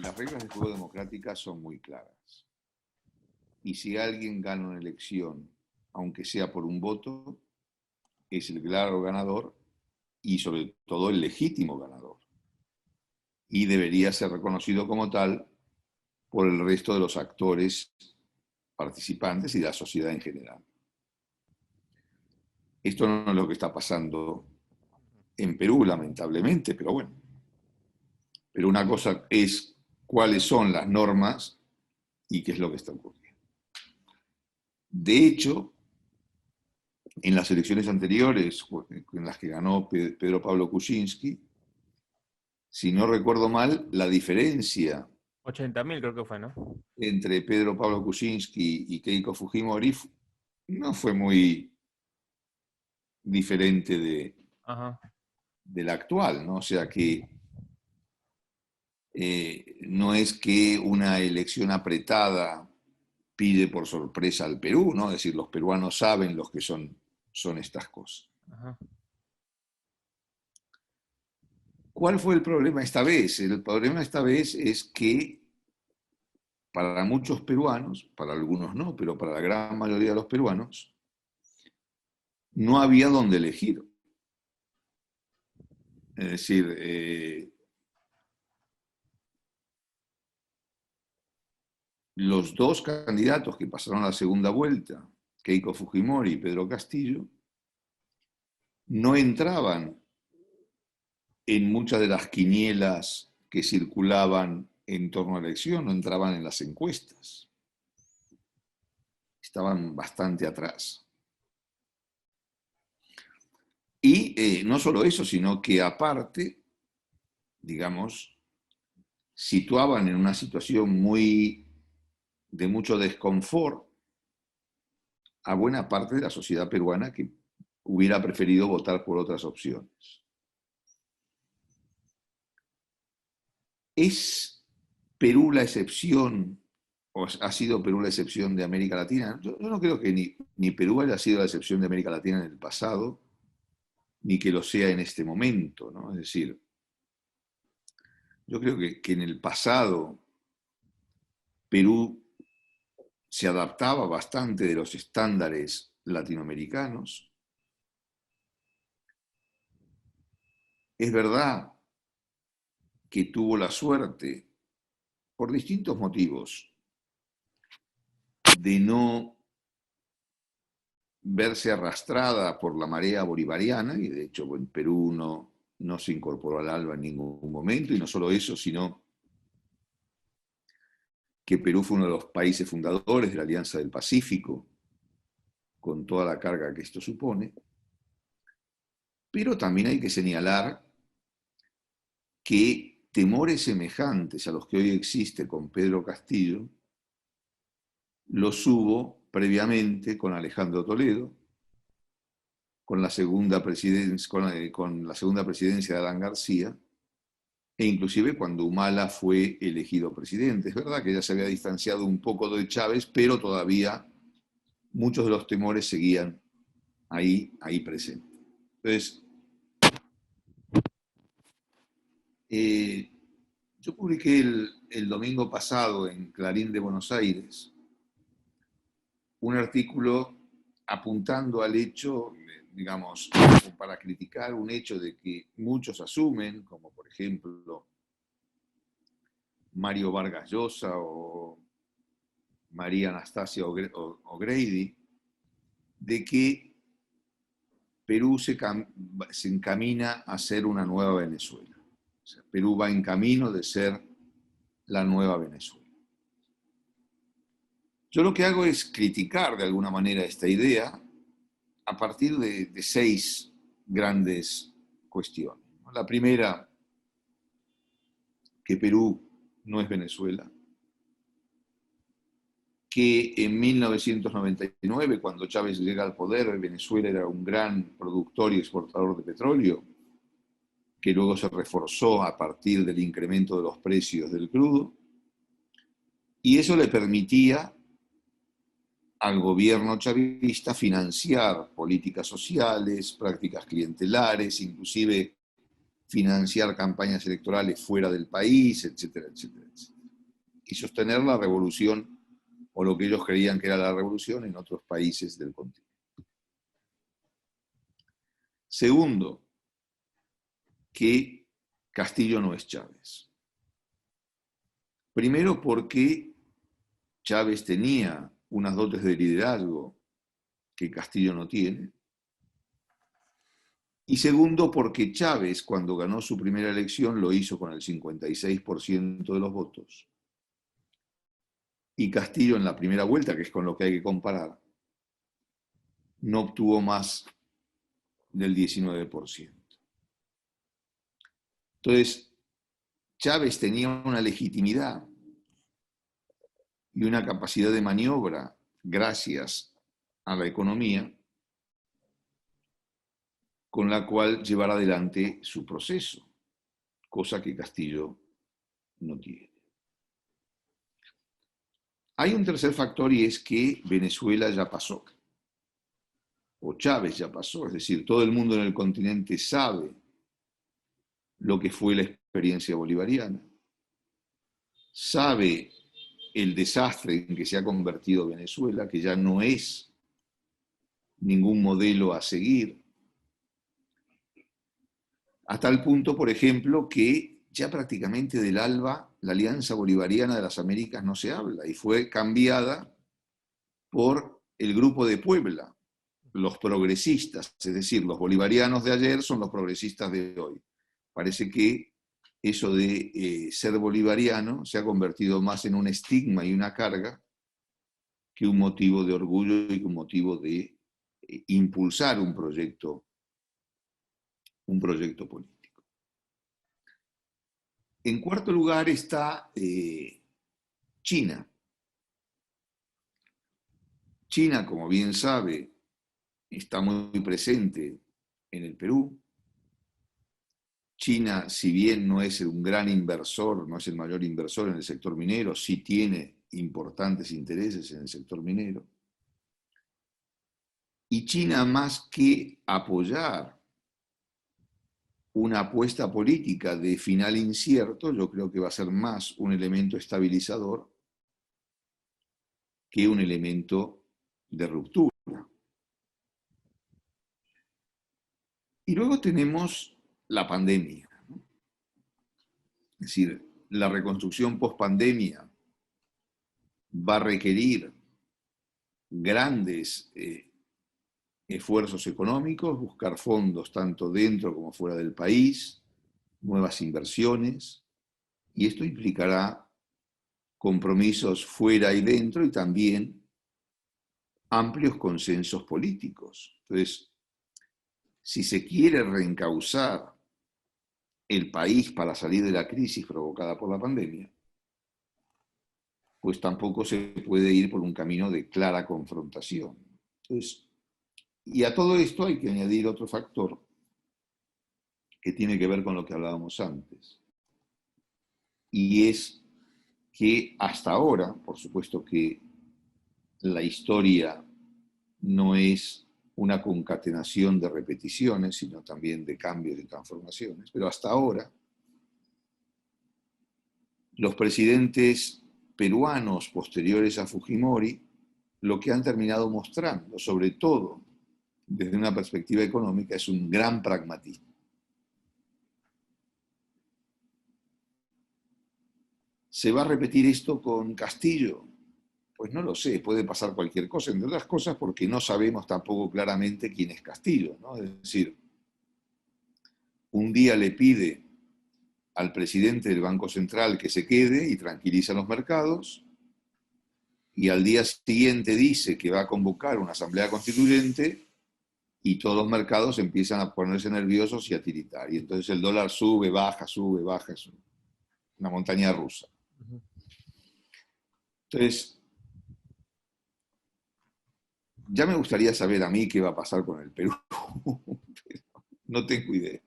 las reglas de juego democráticas son muy claras. Y si alguien gana una elección, aunque sea por un voto, es el claro ganador y sobre todo el legítimo ganador. Y debería ser reconocido como tal por el resto de los actores participantes y de la sociedad en general. Esto no es lo que está pasando en Perú, lamentablemente, pero bueno. Pero una cosa es cuáles son las normas y qué es lo que está ocurriendo. De hecho, en las elecciones anteriores, en las que ganó Pedro Pablo Kuczynski, si no recuerdo mal, la diferencia 80.000 creo que fue, ¿no? entre Pedro Pablo Kuczynski y Keiko Fujimori no fue muy diferente Ajá. de la actual, ¿no? O sea que no es que una elección apretada pide por sorpresa al Perú, ¿no? Es decir, los peruanos saben lo que son estas cosas. Ajá. ¿Cuál fue el problema esta vez? El problema esta vez es que para muchos peruanos, para algunos no, pero para la gran mayoría de los peruanos, no había dónde elegir. Es decir, los dos candidatos que pasaron a la segunda vuelta, Keiko Fujimori y Pedro Castillo, no entraban en muchas de las quinielas que circulaban en torno a la elección, no entraban en las encuestas. Estaban bastante atrás. Y no solo eso, sino que aparte, digamos, situaban en una situación de mucho desconfort a buena parte de la sociedad peruana que hubiera preferido votar por otras opciones. ¿Es Perú la excepción, o ha sido Perú la excepción de América Latina? Yo no creo que ni Perú haya sido la excepción de América Latina en el pasado, ni que lo sea en este momento, ¿no? Es decir, yo creo que en el pasado Perú se adaptaba bastante de los estándares latinoamericanos. Es verdad que tuvo la suerte, por distintos motivos, de no verse arrastrada por la marea bolivariana, y de hecho en Perú no se incorporó al ALBA en ningún momento, y no solo eso, sino que Perú fue uno de los países fundadores de la Alianza del Pacífico, con toda la carga que esto supone. Pero también hay que señalar que temores semejantes a los que hoy existe con Pedro Castillo los hubo previamente con Alejandro Toledo, con la segunda presidencia de Adán García, e inclusive cuando Humala fue elegido presidente. Es verdad que ya se había distanciado un poco de Chávez, pero todavía muchos de los temores seguían ahí presentes. Entonces, yo publiqué el domingo pasado en Clarín de Buenos Aires un artículo apuntando al hecho, digamos, para criticar un hecho de que muchos asumen, como por ejemplo Mario Vargas Llosa o María Anastasia O'Grady, de que Perú se encamina a ser una nueva Venezuela. O sea, Perú va en camino de ser la nueva Venezuela. Yo lo que hago es criticar de alguna manera esta idea a partir de 6 grandes cuestiones. La primera, que Perú no es Venezuela, que en 1999, cuando Chávez llega al poder, Venezuela era un gran productor y exportador de petróleo, que luego se reforzó a partir del incremento de los precios del crudo, y eso le permitía al gobierno chavista financiar políticas sociales, prácticas clientelares, inclusive financiar campañas electorales fuera del país, etcétera, etcétera, etcétera. Y sostener la revolución, o lo que ellos creían que era la revolución, en otros países del continente. Segundo, que Castillo no es Chávez. Primero porque Chávez tenía unas dotes de liderazgo que Castillo no tiene. Y segundo, porque Chávez, cuando ganó su primera elección, lo hizo con el 56% de los votos. Y Castillo, en la primera vuelta, que es con lo que hay que comparar, no obtuvo más del 19%. Entonces, Chávez tenía una legitimidad y una capacidad de maniobra gracias a la economía con la cual llevar adelante su proceso, cosa que Castillo no tiene. Hay un tercer factor y es que Venezuela ya pasó, o Chávez ya pasó, es decir, todo el mundo en el continente sabe lo que fue la experiencia bolivariana, sabe el desastre en que se ha convertido Venezuela, que ya no es ningún modelo a seguir, a tal punto, por ejemplo, que ya prácticamente del ALBA, la Alianza Bolivariana de las Américas, no se habla y fue cambiada por el Grupo de Puebla, los progresistas, es decir, los bolivarianos de ayer son los progresistas de hoy. Parece que eso de ser bolivariano se ha convertido más en un estigma y una carga que un motivo de orgullo y un motivo de impulsar un proyecto político. En cuarto lugar está China. China, como bien sabe, está muy presente en el Perú. China, si bien no es un gran inversor, no es el mayor inversor en el sector minero, sí tiene importantes intereses en el sector minero. Y China, más que apoyar una apuesta política de final incierto, yo creo que va a ser más un elemento estabilizador que un elemento de ruptura. Y luego tenemos la pandemia, ¿no? Es decir, la reconstrucción post-pandemia va a requerir grandes esfuerzos económicos, buscar fondos tanto dentro como fuera del país, nuevas inversiones, y esto implicará compromisos fuera y dentro y también amplios consensos políticos. Entonces, si se quiere reencauzar el país para salir de la crisis provocada por la pandemia, pues tampoco se puede ir por un camino de clara confrontación. Entonces, y a todo esto hay que añadir otro factor que tiene que ver con lo que hablábamos antes, y es que hasta ahora, por supuesto que la historia no es una concatenación de repeticiones, sino también de cambios y transformaciones, pero hasta ahora los presidentes peruanos posteriores a Fujimori lo que han terminado mostrando, sobre todo desde una perspectiva económica, es un gran pragmatismo. ¿Se va a repetir esto con Castillo? Pues no lo sé, puede pasar cualquier cosa, entre otras cosas porque no sabemos tampoco claramente quién es Castillo, ¿no? Es decir, un día le pide al presidente del Banco Central que se quede y tranquiliza los mercados, y al día siguiente dice que va a convocar una asamblea constituyente y todos los mercados empiezan a ponerse nerviosos y a tiritar. Y entonces el dólar sube, baja, sube, baja, sube. Una montaña rusa. Entonces, ya me gustaría saber a mí qué va a pasar con el Perú. No tengo idea.